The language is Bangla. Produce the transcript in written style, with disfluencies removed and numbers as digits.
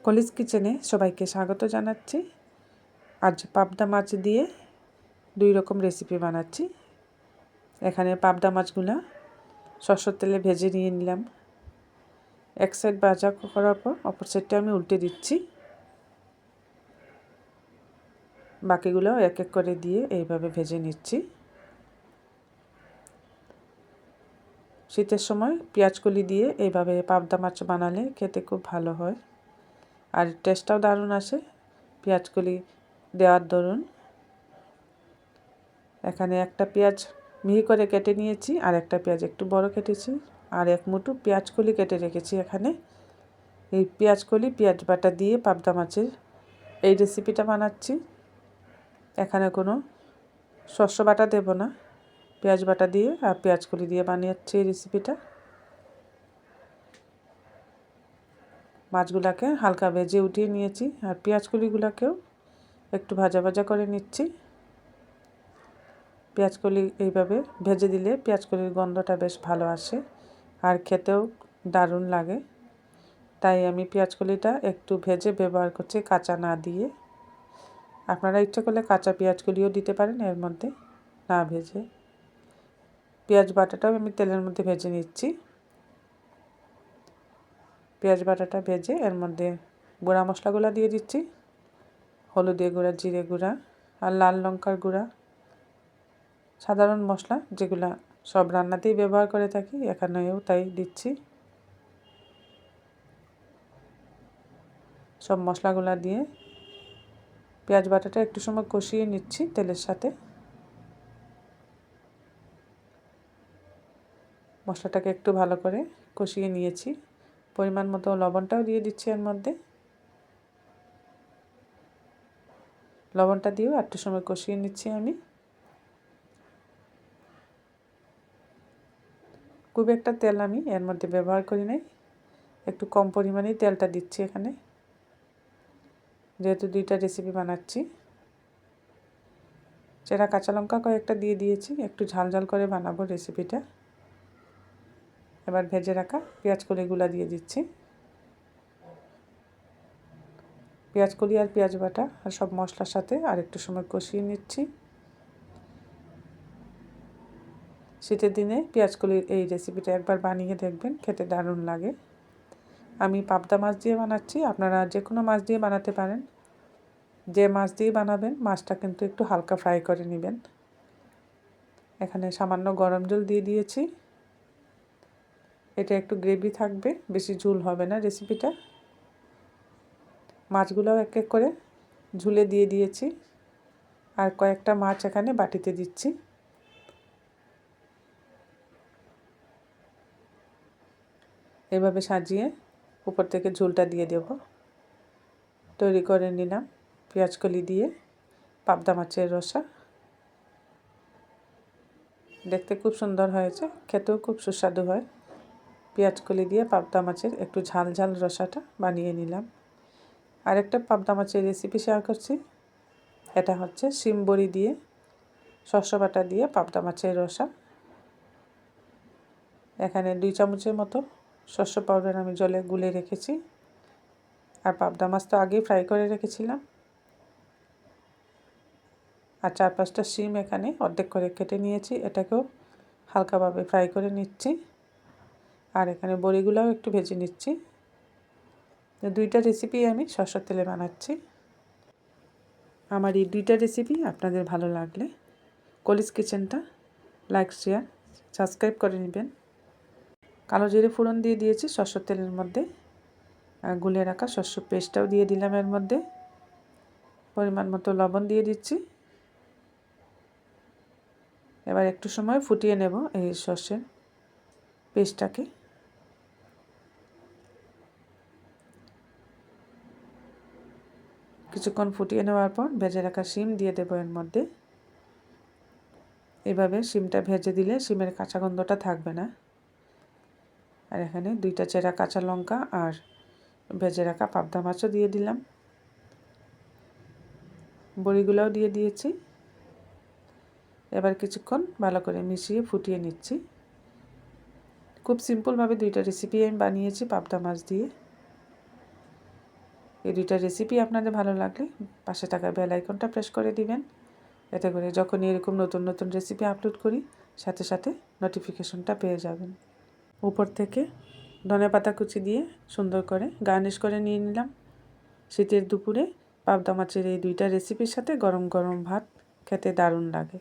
কলিজ কিচেনে সবাইকে স্বাগত জানাচ্ছি। আজ পাবদা মাছ দিয়ে দুই রকম রেসিপি বানাচ্ছি। এখানে পাবদা মাছগুলো সরষের তেলে ভেজে নিয়ে নিলাম। এক সাইড ভাজা করার পর অপর সাইডটা আমি উল্টে দিচ্ছি। বাকিগুলো এক এক করে দিয়ে এইভাবে ভেজে নিচ্ছি। শীতের সময় পেঁয়াজকলি দিয়ে এইভাবে পাবদা মাছ বানালে খেতে খুব ভালো হয়, আর টেস্টটাও দারুণ আসে পেঁয়াজকলি দেওয়ার দরুন। এখানে একটা পেঁয়াজ মিহি করে কেটে নিয়েছি, আর একটা পেঁয়াজ একটু বড় কেটেছি, আর এক মুঠো পেঁয়াজকলি কেটে রেখেছি এখানে। এই পেঁয়াজকলি পেঁয়াজ বাটা দিয়ে পাবদা মাছের এই রেসিপিটা বানাচ্ছি। এখানে কোনো শস্য বাটা দেব না, পেঁয়াজ বাটা দিয়ে আর পেঁয়াজকলি দিয়ে বানিয়েছি এই রেসিপিটা। মাছগুলোকে হালকা ভেজে উঠিয়ে নিয়েছি, আর পেঁয়াজকলিগুলোকেও একটু ভাজা ভাজা করে নিচ্ছি। পেঁয়াজকলি এইভাবে ভেজে দিলে পেঁয়াজকলির গন্ধটা বেশ ভালো আসে আর খেতেও দারুণ লাগে। তাই আমি পেঁয়াজকলিটা একটু ভেজে ব্যবহার করছি, কাঁচা না দিয়ে। আপনারা ইচ্ছা করলে কাঁচা পেঁয়াজকলিও দিতে পারেন এর মধ্যে, না ভেজে। পেঁয়াজ বাটাটাও আমি তেলের মধ্যে ভেজে নিচ্ছি। পেঁয়াজ বাটাটা ভেজে এর মধ্যে গুঁড়া মশলাগুলো দিয়ে দিচ্ছি। হলুদের গুঁড়া, জিরে গুঁড়া আর লাল লঙ্কার গুঁড়া, সাধারণ মশলা যেগুলো সব রান্নাতেই ব্যবহার করে থাকি, এখানেও তাই দিচ্ছি। সব মশলাগুলো দিয়ে পেঁয়াজ বাটাটা একটু সময় কষিয়ে নিচ্ছি তেলের সাথে। মশলাটাকে একটু ভালো করে কষিয়ে নিয়েছি। পরিমাণ মতো লবণটাও দিয়ে দিচ্ছি এর মধ্যে। লবণটা দিয়েও একটু সময় কষিয়ে নিচ্ছি আমি। খুব একটা তেল আমি এর মধ্যে ব্যবহার করি নাই, একটু কম পরিমাণেই তেলটা দিচ্ছি এখানে, যেহেতু দুইটা রেসিপি বানাচ্ছি। চেরা কাঁচা লঙ্কা কয়েকটা দিয়ে দিয়েছি, একটু ঝাল ঝাল করে বানাবো রেসিপিটা। এবার ভেজে রাখা পেঁয়াজকলিগুলো দিয়ে দিচ্ছি। পেঁয়াজকলি আর পেঁয়াজ বাটা আর সব মশলার সাথে আর একটু সময় কষিয়ে নিচ্ছি। শীতের দিনে পেঁয়াজকলির এই রেসিপিটা একবার বানিয়ে দেখবেন, খেতে দারুণ লাগে। আমি পাবদা মাছ দিয়ে বানাচ্ছি, আপনারা যে কোনো মাছ দিয়ে বানাতে পারেন। যে মাছ দিয়ে বানাবেন মাছটা কিন্তু একটু হালকা ফ্রাই করে নেবেন। এখানে সামান্য গরম জল দিয়ে দিয়েছি। এটা একটু গ্রেভি থাকবে, বেশি ঝোল হবে না রেসিপিটা। মাছগুলোও এক এক করে ঝুলে দিয়ে দিয়েছি, আর কয়েকটা মাছ এখানে বাটিতে দিচ্ছি। এভাবে সাজিয়ে উপর থেকে ঝোলটা দিয়ে দেব। তৈরি করে নিলাম পেঁয়াজকলি দিয়ে পাবদা মাছের রসা। দেখতে খুব সুন্দর হয়েছে, খেতেও খুব সুস্বাদু হয়। পেঁয়াজকলি দিয়ে পাবদা মাছের একটু ঝাল ঝাল রসাটা বানিয়ে নিলাম। আরেকটা পাবদা মাছের রেসিপি শেয়ার করছি। এটা হচ্ছে শিম বড়ি দিয়ে শস্য বাটা দিয়ে পাবদা মাছের রসা। এখানে 2 চামচের মতো শস্য পাউডার আমি জলে গুলে রেখেছি, আর পাবদা মাছ তো আগেই ফ্রাই করে রেখেছিলাম। আর 4-5টা শিম এখানে অর্ধেক করে কেটে নিয়েছি, এটাকেও হালকাভাবে ফ্রাই করে নিচ্ছি। আর এখানে বড়িগুলোও একটু ভেজে নিচ্ছি। দুইটা রেসিপি আমি সরষের তেলে বানাচ্ছি। আমার এই দুইটা রেসিপি আপনাদের ভালো লাগলে কলিজ কিচেনটা লাইক, শেয়ার, সাবস্ক্রাইব করে নেবেন। কালো জিরে ফোড়ন দিয়ে দিয়েছি সরষের তেলের মধ্যে, আর গুলে রাখা শস্য পেস্টটাও দিয়ে দিলাম এর মধ্যে। পরিমাণ মতো লবণ দিয়ে দিচ্ছি। এবার একটু সময় ফুটিয়ে নেব এই সর্ষের পেস্টটাকে। কিছুক্ষণ ফুটিয়ে নেওয়ার পর ভেজে রাখা শিম দিয়ে দেবো এর মধ্যে। এভাবে শিমটা ভেজে দিলে শিমের কাঁচা গন্ধটা থাকবে না। আর এখানে 2টা চেরা কাঁচা লঙ্কা আর ভেজে রাখা পাবদা মাছও দিয়ে দিলাম। বড়িগুলোও দিয়ে দিয়েছি। এবার কিছুক্ষণ ভালো করে মিশিয়ে ফুটিয়ে নিচ্ছি। খুব সিম্পলভাবে 2টা রেসিপি আমি বানিয়েছি পাবদা মাছ দিয়ে। এই দুইটা রেসিপি আপনাদের ভালো লাগলে পাশে থাকা বেল আইকনটা প্রেস করে দিবেন, এতে করে যখনই এরকম নতুন নতুন রেসিপি আপলোড করি সাথে সাথে নোটিফিকেশনটা পেয়ে যাবেন। উপর থেকে ধনেপাতা কুচি দিয়ে সুন্দর করে গার্নিশ করে নিয়ে নিলাম। শীতের দুপুরে পাবদা মাছের এই দুইটা রেসিপির সাথে গরম গরম ভাত খেতে দারুণ লাগে।